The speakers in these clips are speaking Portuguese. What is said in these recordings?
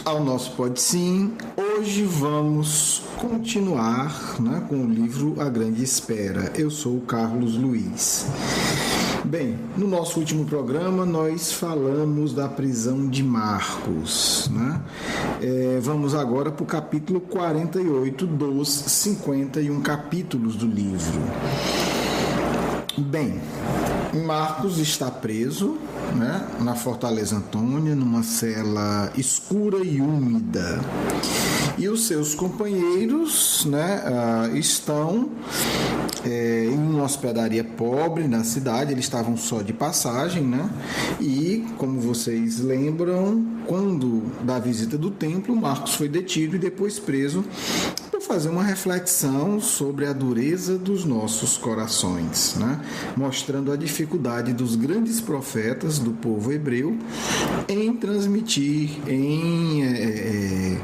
ao nosso Pode Sim. Hoje vamos continuar, com o livro A Grande Espera. Eu sou o Carlos Luiz. Bem, no nosso último programa nós falamos da prisão de Marcos. Vamos agora para o capítulo 48 dos 51 capítulos do livro. Bem, Marcos está preso na Fortaleza Antônia, numa cela escura e úmida. E os seus companheiros estão em uma hospedaria pobre na cidade. Eles estavam só de passagem, E, como vocês lembram, quando da visita do templo, Marcos foi detido e depois preso para fazer uma reflexão sobre a dureza dos nossos corações, mostrando a dificuldade dos grandes profetas do povo hebreu em transmitir, em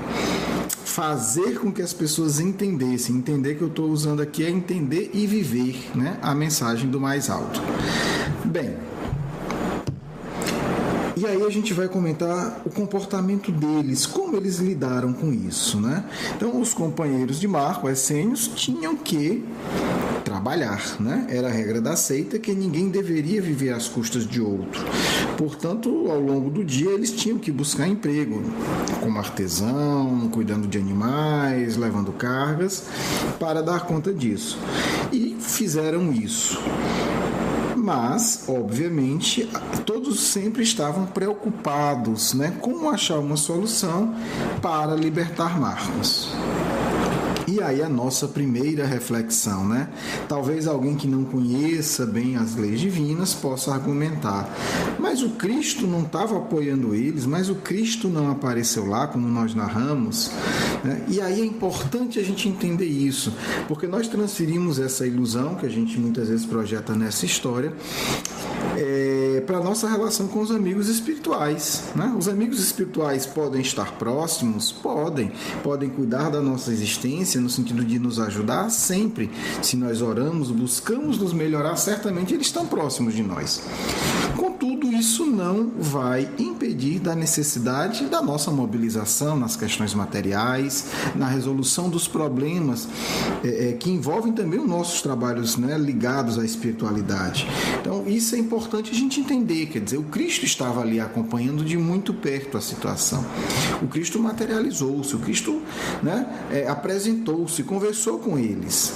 fazer com que as pessoas entendessem. Entender que eu estou usando aqui é entender e viver, a mensagem do mais alto. Bem, e aí a gente vai comentar o comportamento deles, como eles lidaram com isso, Então, os companheiros de Marcos, essênios, tinham que trabalhar, Era a regra da seita que ninguém deveria viver às custas de outro. Portanto, ao longo do dia, eles tinham que buscar emprego, como artesão, cuidando de animais, levando cargas, para dar conta disso. E fizeram isso. Mas, obviamente, todos sempre estavam preocupados, como achar uma solução para libertar Marcos. E aí a nossa primeira reflexão, Talvez alguém que não conheça bem as leis divinas possa argumentar: mas o Cristo não estava apoiando eles, mas o Cristo não apareceu lá, como nós narramos, E aí é importante a gente entender isso, porque nós transferimos essa ilusão que a gente muitas vezes projeta nessa história para a nossa relação com os amigos espirituais. Os amigos espirituais podem estar próximos? Podem cuidar da nossa existência no sentido de nos ajudar sempre. Se nós oramos, buscamos nos melhorar, certamente eles estão próximos de nós. Contudo, isso não vai impedir da necessidade da nossa mobilização nas questões materiais, na resolução dos problemas que envolvem também os nossos trabalhos ligados à espiritualidade. Então, isso é importante a gente entender, quer dizer, o Cristo estava ali acompanhando de muito perto a situação. O Cristo materializou-se, o Cristo apresentou-se, conversou com eles.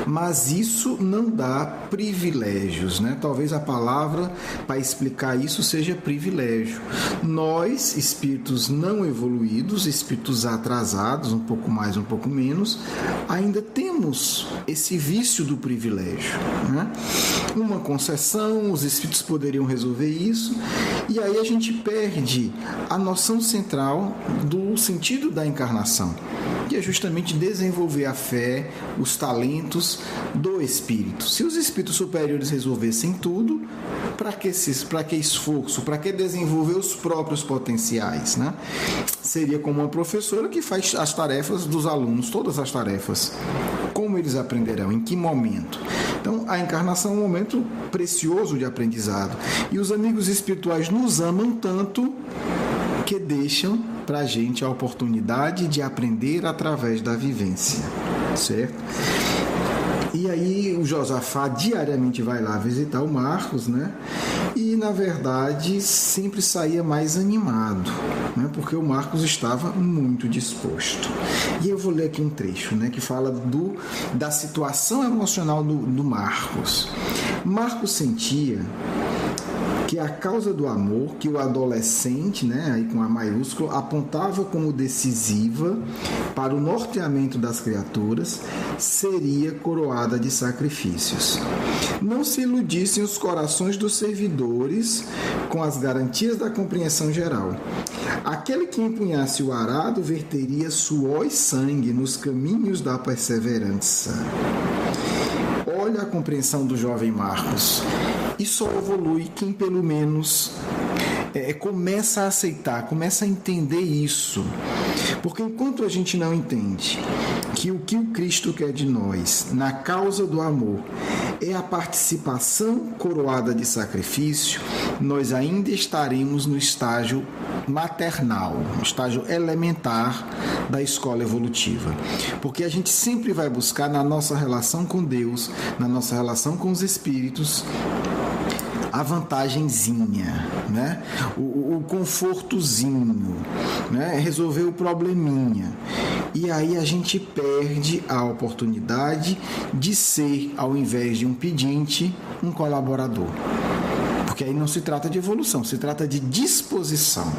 Mas isso não dá privilégios, Talvez a palavra para explicar isso seja privilégio. Nós, espíritos não evoluídos, espíritos atrasados, um pouco mais, um pouco menos, ainda temos esse vício do privilégio, Uma concessão, os espíritos poderiam resolver isso, e aí a gente perde a noção central do sentido da encarnação, que é justamente desenvolver a fé, os talentos do espírito. Se os espíritos superiores resolvessem tudo, para que esforço? Para que desenvolver os próprios potenciais? Seria como uma professora que faz as tarefas dos alunos, todas as tarefas. Como eles aprenderão? Em que momento? Então, a encarnação é um momento precioso de aprendizado. E os amigos espirituais nos amam tanto que deixam para a gente a oportunidade de aprender através da vivência, certo? E aí o Josafá diariamente vai lá visitar o Marcos, E, na verdade, sempre saía mais animado, Porque o Marcos estava muito disposto. E eu vou ler aqui um trecho, que fala da situação emocional do Marcos. Marcos sentia que a causa do amor, que o adolescente, aí com a maiúscula, apontava como decisiva para o norteamento das criaturas, seria coroada de sacrifícios. Não se iludissem os corações dos servidores com as garantias da compreensão geral. Aquele que empunhasse o arado verteria suor e sangue nos caminhos da perseverança. Olha a compreensão do jovem Marcos. E só evolui quem pelo menos começa a aceitar, começa a entender isso. Porque enquanto a gente não entende que o Cristo quer de nós, na causa do amor, é a participação coroada de sacrifício, nós ainda estaremos no estágio maternal, no estágio elementar da escola evolutiva. Porque a gente sempre vai buscar na nossa relação com Deus, na nossa relação com os espíritos, a vantagenzinha, né? o confortozinho, né? Resolver o probleminha. E aí a gente perde a oportunidade de ser, ao invés de um pedinte, um colaborador. Porque aí não se trata de evolução, se trata de disposição.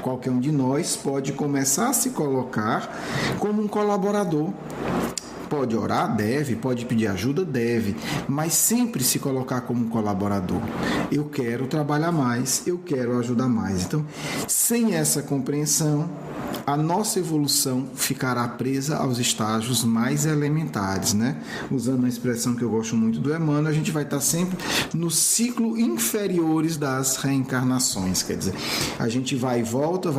Qualquer um de nós pode começar a se colocar como um colaborador. Pode orar? Deve. Pode pedir ajuda? Deve. Mas sempre se colocar como um colaborador. Eu quero trabalhar mais, eu quero ajudar mais. Então, sem essa compreensão, a nossa evolução ficará presa aos estágios mais elementares, né? Usando uma expressão que eu gosto muito do Emmanuel, a gente vai estar sempre no ciclo inferiores das reencarnações. Quer dizer, a gente vai e volta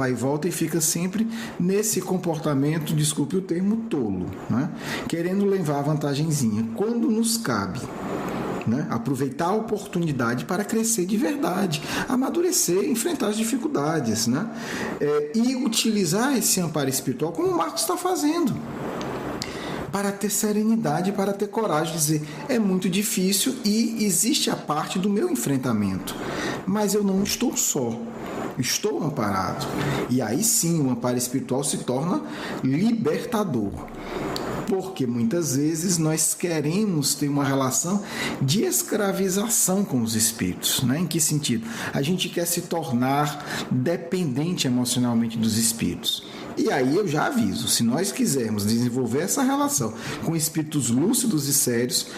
e fica sempre nesse comportamento, desculpe o termo, tolo, né? Querendo levar a vantagenzinha, quando nos cabe. Né? Aproveitar a oportunidade para crescer de verdade, amadurecer, enfrentar as dificuldades, né? E utilizar esse amparo espiritual como o Marcos está fazendo, para ter serenidade, para ter coragem de dizer, é muito difícil e existe a parte do meu enfrentamento, mas eu não estou só, estou amparado. E aí sim o amparo espiritual se torna libertador. Porque muitas vezes nós queremos ter uma relação de escravização com os espíritos. Né? Em que sentido? A gente quer se tornar dependente emocionalmente dos espíritos. E aí eu já aviso, se nós quisermos desenvolver essa relação com espíritos lúcidos e sérios,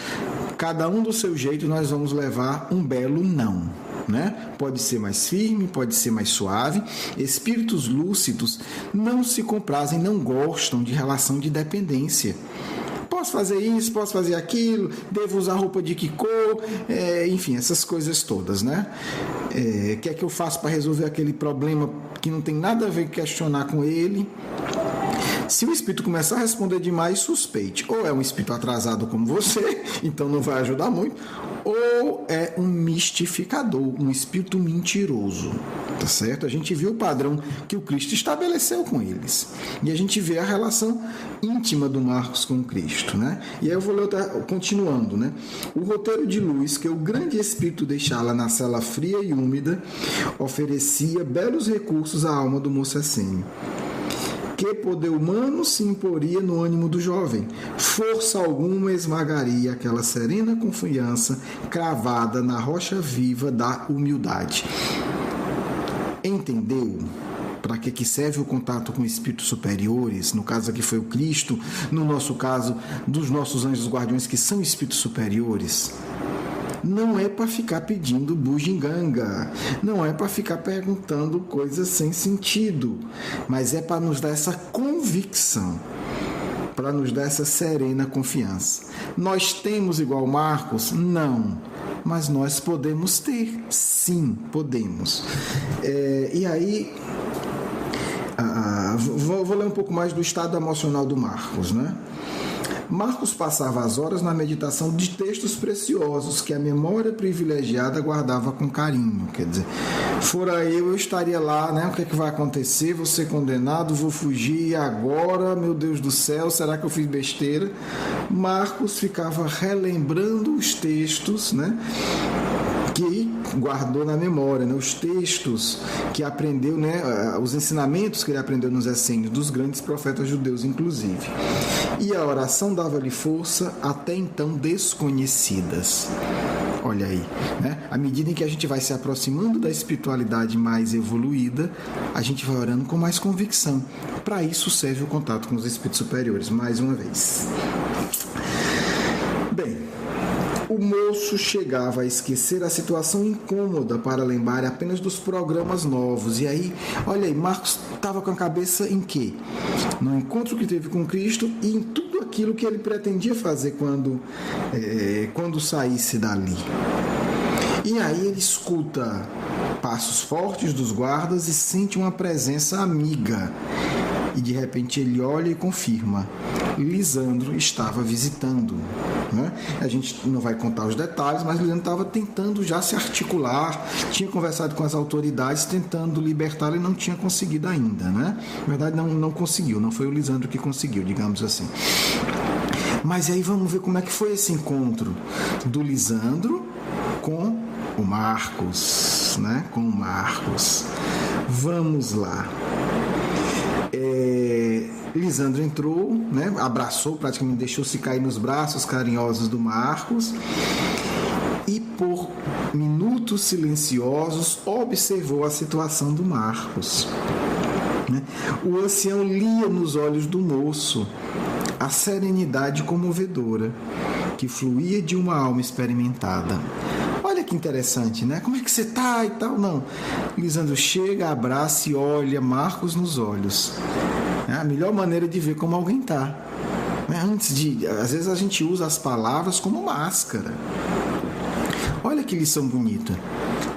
cada um do seu jeito nós vamos levar um belo não. Né? Pode ser mais firme, pode ser mais suave. Espíritos lúcidos não se comprazem, não gostam de relação de dependência. Posso fazer isso, posso fazer aquilo, devo usar roupa de que cor, enfim, essas coisas todas, né? O que é que eu faço para resolver aquele problema que não tem nada a ver com questionar com ele? Se o espírito começar a responder demais, suspeite. Ou é um espírito atrasado como você, então não vai ajudar muito, ou é um mistificador, um espírito mentiroso. Tá certo? A gente viu o padrão que o Cristo estabeleceu com eles. E a gente vê a relação íntima do Marcos com o Cristo, né? E aí eu vou ler continuando, né? O roteiro de luz que o grande espírito deixara na cela fria e úmida oferecia belos recursos à alma do moço essênio. Que poder humano se imporia no ânimo do jovem? Força alguma esmagaria aquela serena confiança cravada na rocha viva da humildade. Entendeu? Para que serve o contato com espíritos superiores? No caso aqui foi o Cristo, no nosso caso, dos nossos anjos guardiões, que são espíritos superiores. Não é para ficar pedindo bugiganga, não é para ficar perguntando coisas sem sentido, mas é para nos dar essa convicção, para nos dar essa serena confiança. Nós temos igual Marcos? Não, mas nós podemos ter, sim, podemos. E aí, vou ler um pouco mais do estado emocional do Marcos, né? Marcos passava as horas na meditação de textos preciosos que a memória privilegiada guardava com carinho. Quer dizer, fora eu estaria lá, né? O que é que vai acontecer? Vou ser condenado, vou fugir agora, meu Deus do céu, será que eu fiz besteira? Marcos ficava relembrando os textos, né? Que guardou na memória, né? Os textos que aprendeu, né? Os ensinamentos que ele aprendeu nos essênios dos grandes profetas judeus, inclusive. E a oração dava-lhe força até então desconhecidas. Olha aí, né? À medida em que a gente vai se aproximando da espiritualidade mais evoluída, a gente vai orando com mais convicção. Para isso serve o contato com os espíritos superiores, mais uma vez. Bem, o moço chegava a esquecer a situação incômoda para lembrar apenas dos programas novos. E aí, olha aí, Marcos estava com a cabeça em quê? No encontro que teve com Cristo e em tudo aquilo que ele pretendia fazer quando saísse dali. E aí ele escuta passos fortes dos guardas e sente uma presença amiga. E de repente ele olha e confirma: Lisandro estava visitando. Né? A gente não vai contar os detalhes, mas Lisandro estava tentando já se articular, tinha conversado com as autoridades, tentando libertá-lo e não tinha conseguido ainda. Né? Na verdade, não conseguiu, não foi o Lisandro que conseguiu, digamos assim. Mas aí vamos ver como é que foi esse encontro do Lisandro com o Marcos. Né? Com o Marcos. Vamos lá. Lisandro entrou, né, abraçou, praticamente deixou-se cair nos braços carinhosos do Marcos e por minutos silenciosos observou a situação do Marcos. Né? O ancião lia nos olhos do moço a serenidade comovedora que fluía de uma alma experimentada. Olha que interessante, né? Como é que você tá e tal? Não. Lisandro chega, abraça e olha Marcos nos olhos. É a melhor maneira de ver como alguém tá. Às vezes a gente usa as palavras como máscara. Olha que lição bonita.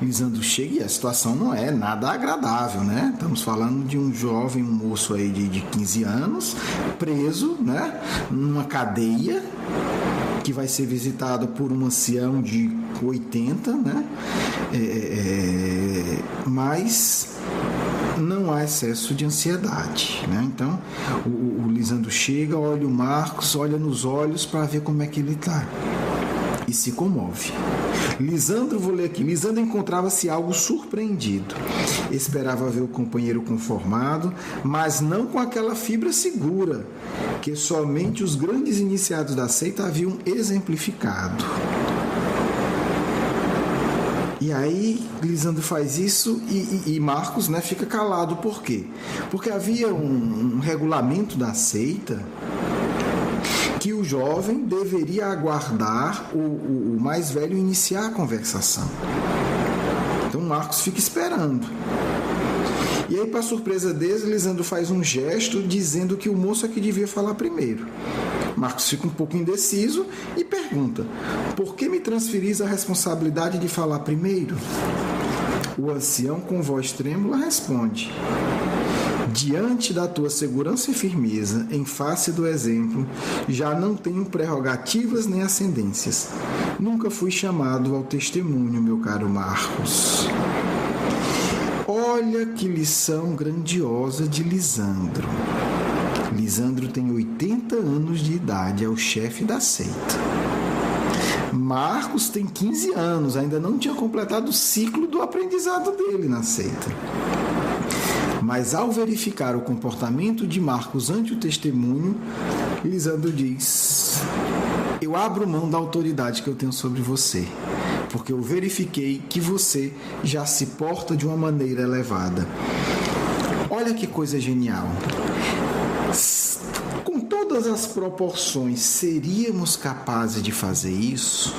Lisandro chega e a situação não é nada agradável, né? Estamos falando de um jovem, um moço aí de 15 anos, preso, né? Numa cadeia, que vai ser visitado por um ancião de 80, né? Mas não há excesso de ansiedade, né? Então, o Lisandro chega, olha o Marcos, olha nos olhos para ver como é que ele está e se comove. Lisandro, vou ler aqui, Lisandro encontrava-se algo surpreendido. Esperava ver o companheiro conformado, mas não com aquela fibra segura que somente os grandes iniciados da seita haviam exemplificado. E aí Lisandro faz isso e Marcos, né, fica calado. Por quê? Porque havia um regulamento da seita que o jovem deveria aguardar o mais velho iniciar a conversação. Então Marcos fica esperando. E aí, para surpresa deles, Lisandro faz um gesto dizendo que o moço é que devia falar primeiro. Marcos fica um pouco indeciso e pergunta: por que me transferis a responsabilidade de falar primeiro? O ancião, com voz trêmula, responde: diante da tua segurança e firmeza, em face do exemplo, já não tenho prerrogativas nem ascendências. Nunca fui chamado ao testemunho, meu caro Marcos. Olha que lição grandiosa de Lisandro. Lisandro tem 80 anos de idade, é o chefe da seita. Marcos tem 15 anos, ainda não tinha completado o ciclo do aprendizado dele na seita. Mas ao verificar o comportamento de Marcos ante o testemunho, Lisandro diz: eu abro mão da autoridade que eu tenho sobre você, porque eu verifiquei que você já se porta de uma maneira elevada. Olha que coisa genial. Com todas as proporções, seríamos capazes de fazer isso?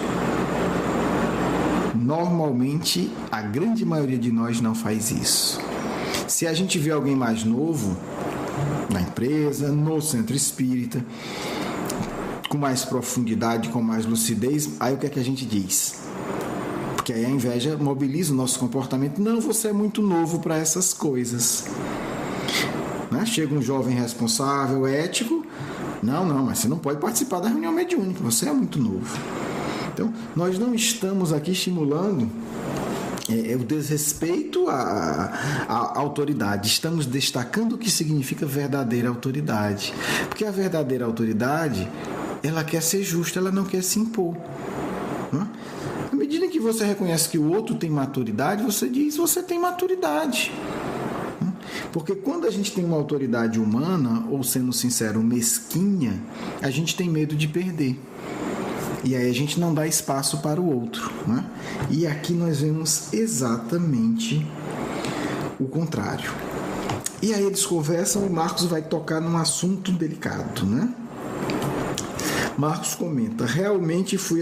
Normalmente, a grande maioria de nós não faz isso. Se a gente vê alguém mais novo na empresa, no centro espírita, com mais profundidade, com mais lucidez, aí o que é que a gente diz? Porque aí a inveja mobiliza o nosso comportamento. Não, você é muito novo para essas coisas. Né? Chega um jovem responsável, ético. Não, mas você não pode participar da reunião mediúnica, você é muito novo. Então, nós não estamos aqui estimulando o desrespeito à autoridade. Estamos destacando o que significa verdadeira autoridade. Porque a verdadeira autoridade, ela quer ser justa, ela não quer se impor. Né? À medida que você reconhece que o outro tem maturidade, você diz: você tem maturidade. Porque quando a gente tem uma autoridade humana, ou sendo sincero, mesquinha, a gente tem medo de perder. E aí a gente não dá espaço para o outro. Né? E aqui nós vemos exatamente o contrário. E aí eles conversam e Marcos vai tocar num assunto delicado. Né? Marcos comenta: realmente fui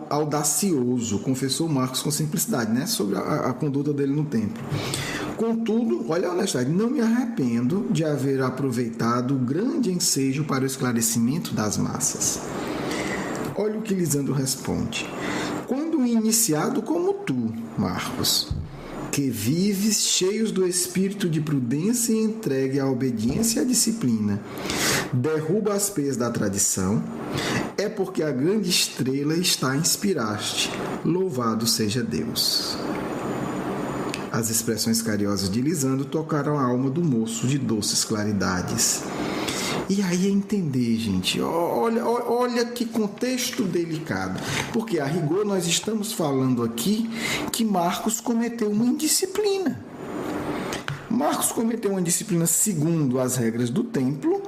audacioso, confessou Marcos com simplicidade, né? Sobre a conduta dele no templo. Contudo, olha a honestidade, não me arrependo de haver aproveitado o grande ensejo para o esclarecimento das massas. Olha o que Lisandro responde: quando um iniciado como tu, Marcos, que vives cheios do espírito de prudência e entregue à obediência e à disciplina, derruba as peias da tradição, é porque a grande estrela está inspiraste. Louvado seja Deus. As expressões carinhosas de Lisandro tocaram a alma do moço de doces claridades. E aí é entender, gente, olha que contexto delicado, porque a rigor nós estamos falando aqui que Marcos cometeu uma indisciplina. Marcos cometeu uma disciplina segundo as regras do templo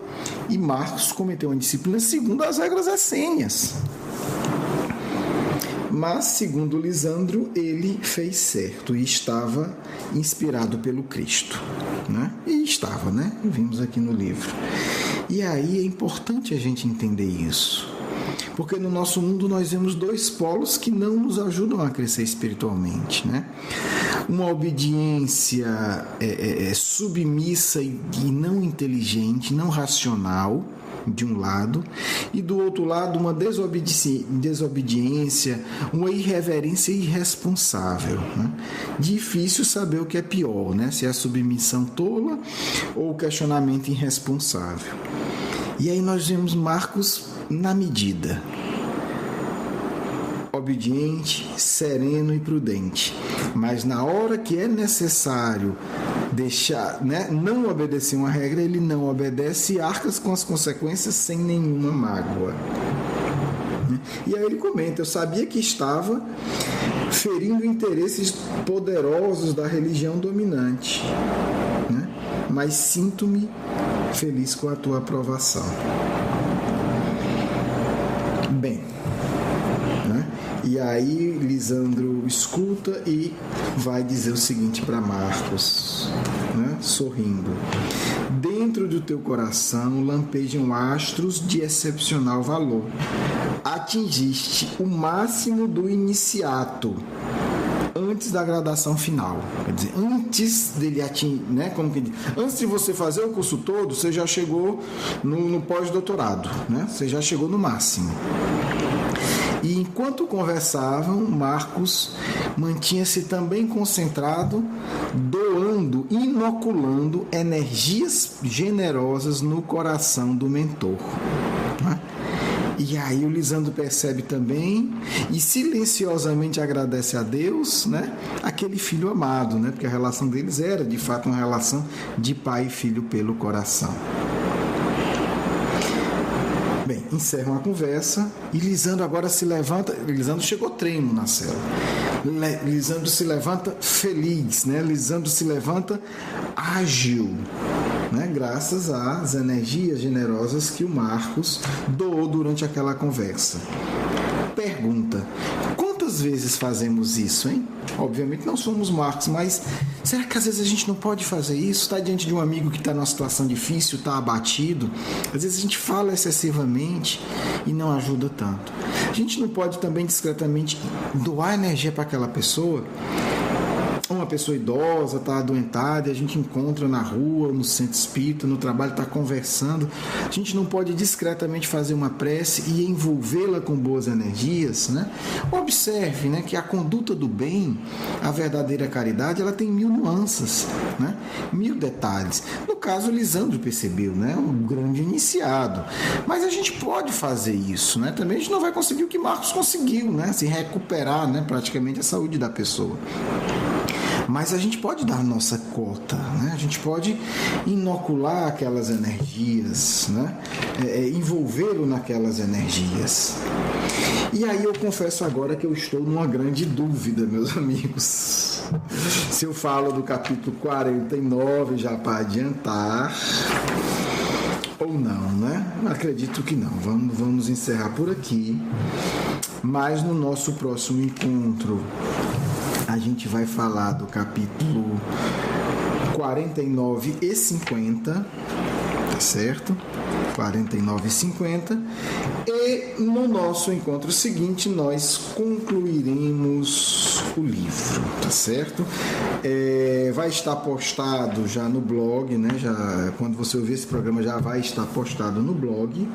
e Marcos cometeu uma disciplina segundo as regras essênias. Mas, segundo Lisandro, ele fez certo e estava inspirado pelo Cristo. Né? E estava, né? Vimos aqui no livro. E aí é importante a gente entender isso. Porque no nosso mundo nós vemos dois polos que não nos ajudam a crescer espiritualmente. Né? Uma obediência submissa e não inteligente, não racional, de um lado, e do outro lado uma desobediência, uma irreverência irresponsável. Né? Difícil saber o que é pior, né? Se é a submissão tola ou o questionamento irresponsável. E aí nós vemos Marcos na medida. Obediente, sereno e prudente. Mas na hora que é necessário deixar, né, não obedecer uma regra, ele não obedece e arca com as consequências sem nenhuma mágoa. E aí ele comenta: eu sabia que estava ferindo interesses poderosos da religião dominante, né? Mas sinto-me feliz com a tua aprovação. Bem, e aí Lisandro escuta e vai dizer o seguinte para Marcos, né, sorrindo: dentro do teu coração lampejam astros de excepcional valor. Atingiste o máximo do iniciato antes da gradação final. Quer dizer, antes dele atingir, né, como que diz? Antes de você fazer o curso todo, você já chegou no pós-doutorado, né? Você já chegou no máximo. E enquanto conversavam, Marcos mantinha-se também concentrado, doando, inoculando energias generosas no coração do mentor. Né? E aí o Lisandro percebe também e silenciosamente agradece a Deus, né, aquele filho amado, né, porque a relação deles era de fato uma relação de pai e filho pelo coração. Bem, encerram a conversa e Lisandro agora se levanta. Lisandro chegou tremo na cela. Lisandro se levanta feliz, né? Lisandro se levanta ágil, né? Graças às energias generosas que o Marcos doou durante aquela conversa. Pergunta: quantas vezes fazemos isso, hein? Obviamente não somos Marcos, mas será que às vezes a gente não pode fazer isso? Está diante de um amigo que está numa situação difícil, está abatido. Às vezes a gente fala excessivamente e não ajuda tanto. A gente não pode também discretamente doar energia para aquela pessoa? Uma pessoa idosa, está adoentada, a gente encontra na rua, no centro espírita, no trabalho, está conversando. A gente não pode discretamente fazer uma prece e envolvê-la com boas energias, né? Observe, né, que a conduta do bem, a verdadeira caridade, ela tem 1000 nuances, né? 1000 detalhes. No caso, Lisandro percebeu, né? Um grande iniciado. Mas a gente pode fazer isso, né? Também a gente não vai conseguir o que Marcos conseguiu, né? Se recuperar, né, praticamente a saúde da pessoa. Mas a gente pode dar a nossa cota, né? A gente pode inocular aquelas energias, né? Envolvê-lo naquelas energias. E aí eu confesso agora que eu estou numa grande dúvida, meus amigos. Se eu falo do capítulo 49 já para adiantar ou não, né? Acredito que não. Vamos encerrar por aqui. Mas no nosso próximo encontro a gente vai falar do capítulo 49 e 50, tá certo? 49 e 50. E no nosso encontro seguinte nós concluiremos o livro, tá certo? Vai estar postado já no blog, né? Já, quando você ouvir esse programa já vai estar postado no blog.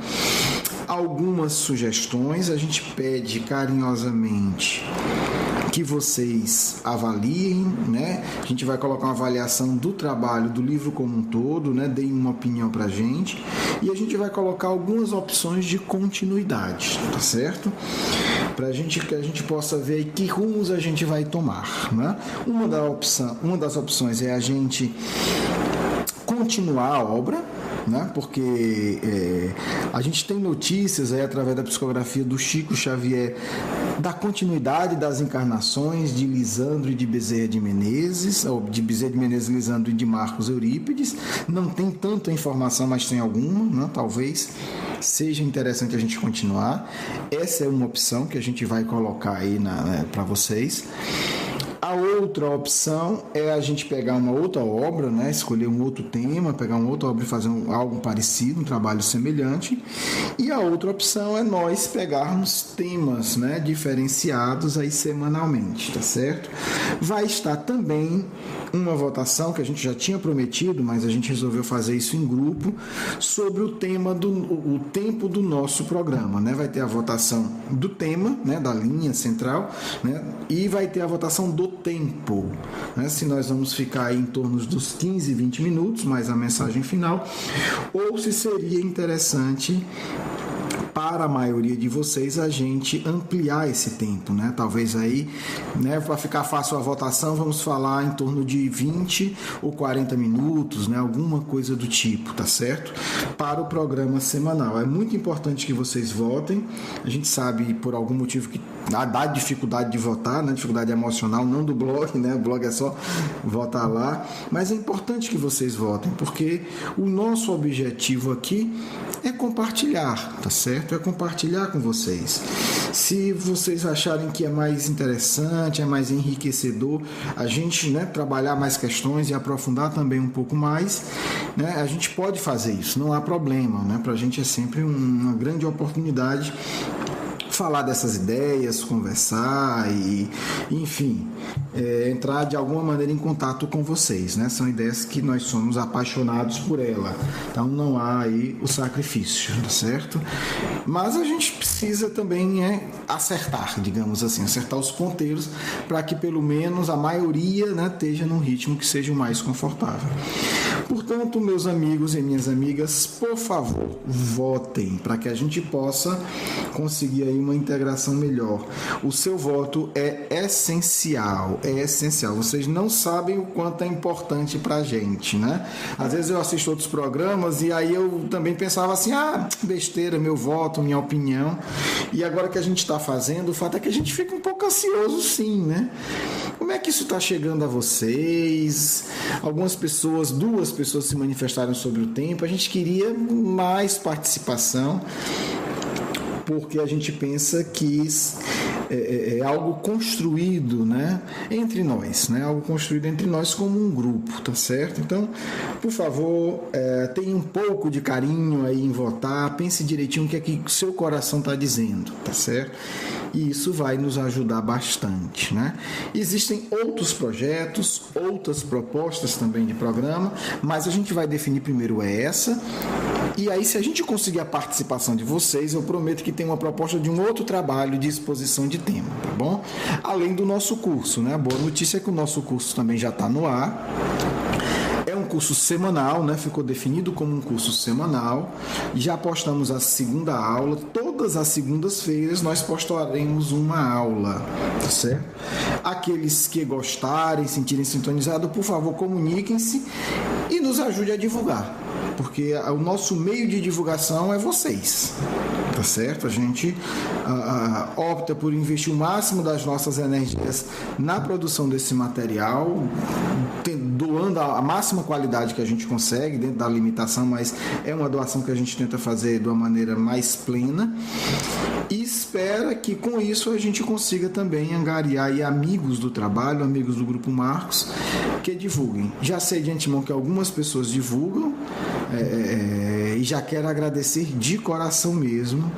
algumas sugestões, a gente pede carinhosamente que vocês avaliem, né? A gente vai colocar uma avaliação do trabalho do livro como um todo, né? Deem uma opinião pra gente e a gente vai colocar algumas opções de continuidade, tá certo? Pra gente que a gente possa ver que rumos a gente vai tomar, né? Uma das opções é a gente continuar a obra, né? Porque a gente tem notícias aí, através da psicografia do Chico Xavier, da continuidade das encarnações de Lisandro e de Bezerra de Menezes, ou de Bezerra de Menezes, Lisandro e de Marcos Eurípides. Não tem tanta informação, mas tem alguma, né? Talvez seja interessante a gente continuar. Essa é uma opção que a gente vai colocar aí para vocês. A outra opção é a gente pegar uma outra obra, né? Escolher um outro tema, pegar uma outra obra e fazer algo parecido, um trabalho semelhante. E a outra opção é nós pegarmos temas, né, diferenciados aí semanalmente, tá certo? Vai estar também uma votação que a gente já tinha prometido, mas a gente resolveu fazer isso em grupo, sobre o tema o tempo do nosso programa, né? Vai ter a votação do tema, né, da linha central, né? E vai ter a votação do tempo, né? Se nós vamos ficar aí em torno dos 15, 20 minutos, mais a mensagem final, ou se seria interessante para a maioria de vocês a gente ampliar esse tempo, né? Talvez aí, né, para ficar fácil a votação, vamos falar em torno de 20 ou 40 minutos, né? Alguma coisa do tipo, tá certo? Para o programa semanal. É muito importante que vocês votem. A gente sabe, por algum motivo, que dá dificuldade de votar, né? Dificuldade emocional, não do blog, né? O blog é só votar lá. Mas é importante que vocês votem, porque o nosso objetivo aqui é compartilhar, tá certo? É compartilhar com vocês. Se vocês acharem que é mais interessante, é mais enriquecedor, a gente, né, trabalhar mais questões e aprofundar também um pouco mais, né, a gente pode fazer isso, não há problema, né? Para a gente é sempre uma grande oportunidade falar dessas ideias, conversar e, enfim, entrar de alguma maneira em contato com vocês, né? São ideias que nós somos apaixonados por ela, então não há aí o sacrifício, tá certo? Mas a gente precisa também acertar, digamos assim, acertar os ponteiros para que pelo menos a maioria, né, esteja num ritmo que seja o mais confortável. Portanto, meus amigos e minhas amigas, por favor, votem para que a gente possa conseguir aí uma integração melhor. O seu voto é essencial, é essencial. Vocês não sabem o quanto é importante para a gente, né? Às vezes eu assisto outros programas e aí eu também pensava assim, besteira, meu voto, minha opinião. E agora que a gente está fazendo, o fato é que a gente fica um pouco ansioso, sim, né? Como é que isso está chegando a vocês? Algumas pessoas, 2 pessoas se manifestaram sobre o tempo. A gente queria mais participação, porque a gente pensa que é algo construído, né, entre nós, né, algo construído entre nós como um grupo, tá certo? Então, por favor, tenha um pouco de carinho aí em votar, pense direitinho o que é que o seu coração está dizendo, tá certo? E isso vai nos ajudar bastante, né? Existem outros projetos, outras propostas também de programa, mas a gente vai definir primeiro essa. E aí, se a gente conseguir a participação de vocês, eu prometo que tem uma proposta de um outro trabalho de exposição de tema, tá bom? Além do nosso curso, né? A boa notícia é que o nosso curso também já está no ar. É um curso semanal, né? Ficou definido como um curso semanal. Já postamos a segunda aula. Todas as segundas-feiras nós postaremos uma aula, tá certo? Aqueles que gostarem, sentirem sintonizado, por favor, comuniquem-se e nos ajude a divulgar, porque o nosso meio de divulgação é vocês, tá certo? A gente opta por investir o máximo das nossas energias na produção desse material, doando a máxima qualidade que a gente consegue dentro da limitação, mas é uma doação que a gente tenta fazer de uma maneira mais plena e espera que com isso a gente consiga também angariar aí amigos do trabalho, amigos do Grupo Marcos, que divulguem. Já sei de antemão que algumas pessoas divulgam e já quero agradecer de coração mesmo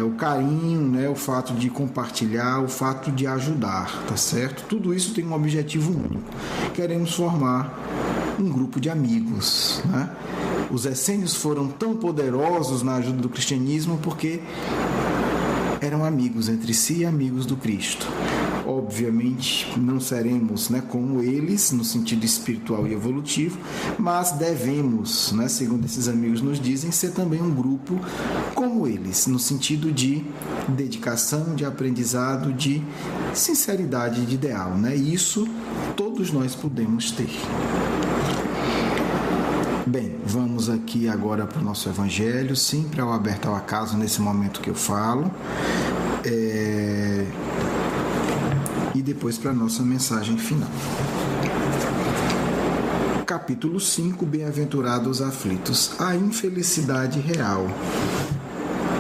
o carinho, né, o fato de compartilhar, o fato de ajudar, tá certo? Tudo isso tem um objetivo único. Queremos formar um grupo de amigos, né? Os essênios foram tão poderosos na ajuda do cristianismo porque eram amigos entre si e amigos do Cristo. Obviamente não seremos, como eles no sentido espiritual e evolutivo, mas devemos, segundo esses amigos nos dizem, ser também um grupo como eles, no sentido de dedicação, de aprendizado, de sinceridade, de ideal. Isso todos nós podemos ter. Bem, vamos aqui agora para o nosso evangelho, sempre ao aberto ao acaso nesse momento que eu falo, e depois para a nossa mensagem final. Capítulo 5, Bem-aventurados aflitos, a infelicidade real.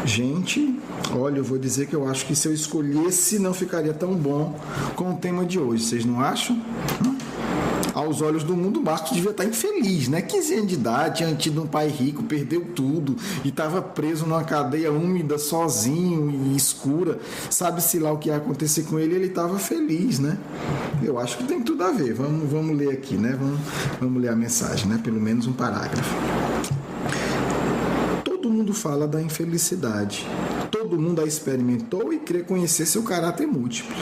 Gente, olha, eu vou dizer que eu acho que se eu escolhesse não ficaria tão bom com o tema de hoje, vocês não acham? Aos olhos do mundo, Marcos devia estar infeliz, 15 anos de idade, tinha tido um pai rico, perdeu tudo e estava preso numa cadeia úmida, sozinho e escura. Sabe-se lá o que ia acontecer com ele, ele estava feliz, Eu acho que tem tudo a ver. Vamos ler aqui, Vamos ler a mensagem, pelo menos um parágrafo. Todo mundo fala da infelicidade. Todo mundo a experimentou e crê conhecer seu caráter múltiplo.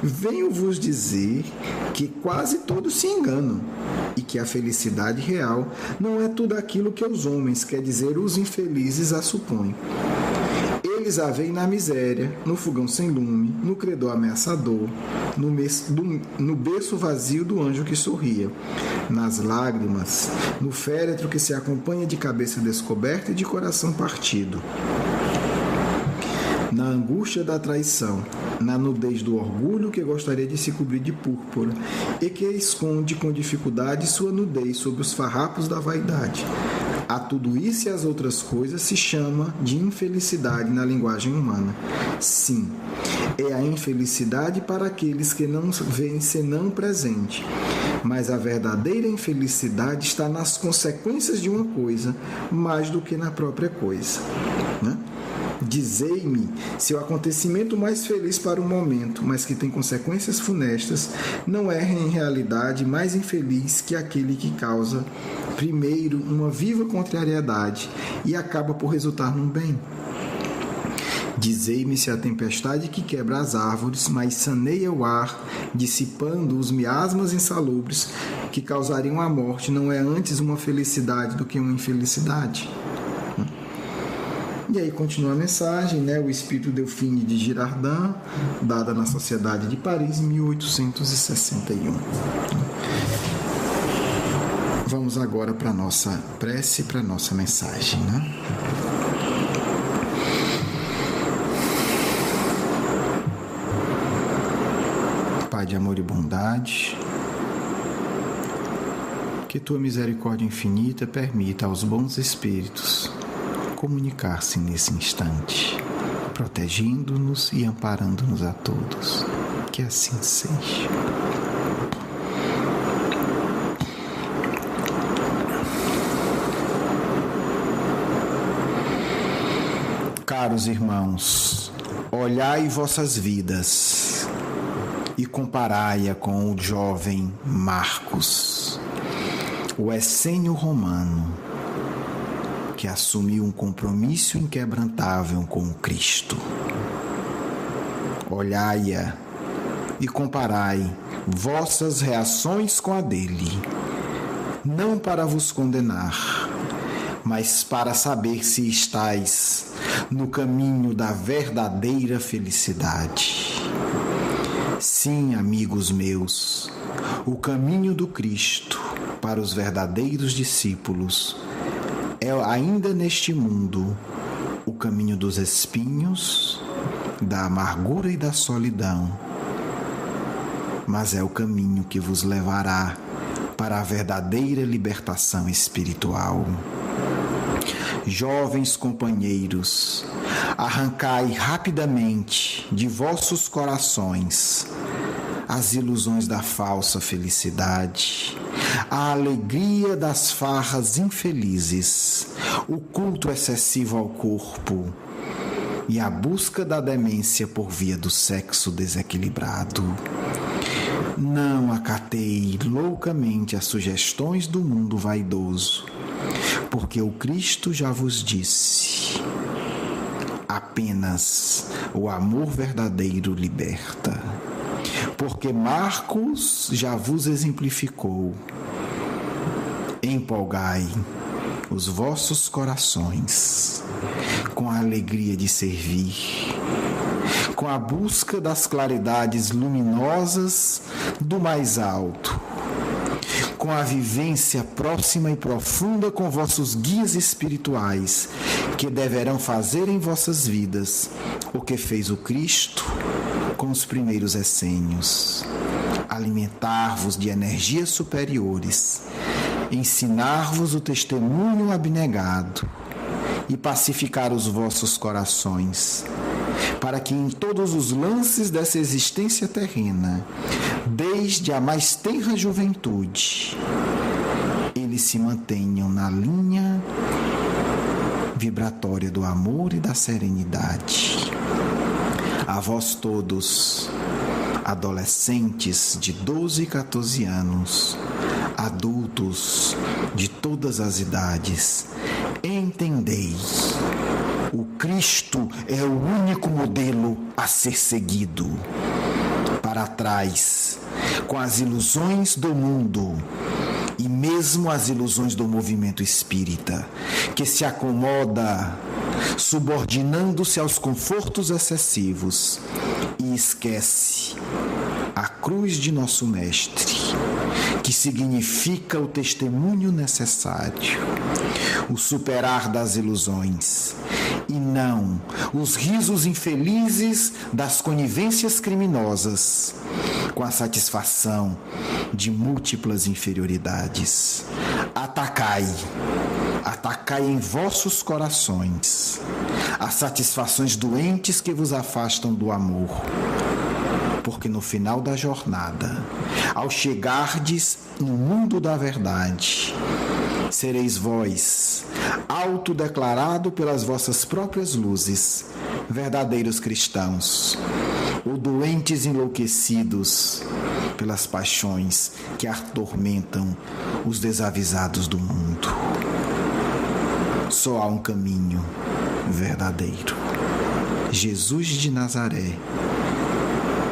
Venho vos dizer que quase todos se enganam e que a felicidade real não é tudo aquilo que os homens, quer dizer, os infelizes, a supõem. Eles a veem na miséria, no fogão sem lume, no credor ameaçador, no berço vazio do anjo que sorria, nas lágrimas, no féretro que se acompanha de cabeça descoberta e de coração partido, na angústia da traição, na nudez do orgulho que gostaria de se cobrir de púrpura e que esconde com dificuldade sua nudez sob os farrapos da vaidade. A tudo isso e as outras coisas se chama de infelicidade na linguagem humana. Sim, é a infelicidade para aqueles que não veem senão o presente. Mas a verdadeira infelicidade está nas consequências de uma coisa, mais do que na própria coisa. Dizei-me se o acontecimento mais feliz para o momento, mas que tem consequências funestas, não é em realidade mais infeliz que aquele que causa, primeiro, uma viva contrariedade e acaba por resultar num bem. Dizei-me se a tempestade que quebra as árvores, mas saneia o ar, dissipando os miasmas insalubres que causariam a morte, não é antes uma felicidade do que uma infelicidade. E aí continua a mensagem, o Espírito Delphine de Girardin, dada na Sociedade de Paris em 1861. Vamos agora para a nossa prece, para a nossa mensagem, Pai de amor e bondade, que Tua misericórdia infinita permita aos bons espíritos comunicar-se nesse instante, protegendo-nos e amparando-nos a todos. Que assim seja. Caros irmãos, olhai vossas vidas e comparai-a com o jovem Marcos, o essênio romano, que assumiu um compromisso inquebrantável com o Cristo. Olhai-a e comparai vossas reações com a dele, não para vos condenar, mas para saber se estáis no caminho da verdadeira felicidade. Sim, amigos meus, o caminho do Cristo para os verdadeiros discípulos é ainda neste mundo o caminho dos espinhos, da amargura e da solidão, mas é o caminho que vos levará para a verdadeira libertação espiritual. Jovens companheiros, arrancai rapidamente de vossos corações as ilusões da falsa felicidade, a alegria das farras infelizes, o culto excessivo ao corpo e a busca da demência por via do sexo desequilibrado. Não acatei loucamente as sugestões do mundo vaidoso, porque o Cristo já vos disse: apenas o amor verdadeiro liberta. Porque Marcos já vos exemplificou: empolgai os vossos corações com a alegria de servir, com a busca das claridades luminosas do mais alto, com a vivência próxima e profunda com vossos guias espirituais, que deverão fazer em vossas vidas o que fez o Cristo com os primeiros essênios: alimentar-vos de energias superiores, ensinar-vos o testemunho abnegado e pacificar os vossos corações, para que em todos os lances dessa existência terrena, desde a mais tenra juventude, eles se mantenham na linha vibratória do amor e da serenidade. A vós todos, adolescentes de 12 e 14 anos, adultos de todas as idades, entendei: o Cristo é o único modelo a ser seguido. Para trás, com as ilusões do mundo e mesmo as ilusões do movimento espírita, que se acomoda subordinando-se aos confortos excessivos e esquece a cruz de nosso Mestre, que significa o testemunho necessário, o superar das ilusões, e não os risos infelizes das conivências criminosas, com a satisfação de múltiplas inferioridades. Atacai em vossos corações as satisfações doentes que vos afastam do amor, porque no final da jornada, ao chegardes no mundo da verdade, sereis vós, autodeclarado pelas vossas próprias luzes, verdadeiros cristãos, ou doentes enlouquecidos pelas paixões que atormentam os desavisados do mundo. Só há um caminho verdadeiro: Jesus de Nazaré,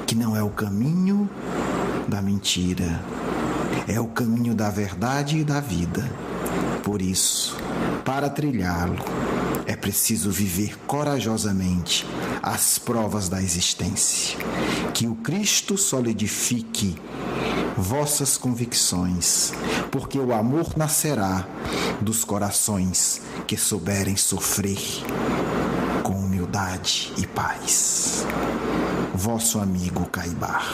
que não é o caminho da mentira, é o caminho da verdade e da vida. Por isso, para trilhá-lo, é preciso viver corajosamente as provas da existência. Que o Cristo solidifique vossas convicções, porque o amor nascerá dos corações que souberem sofrer com humildade e paz. Vosso amigo Caibar.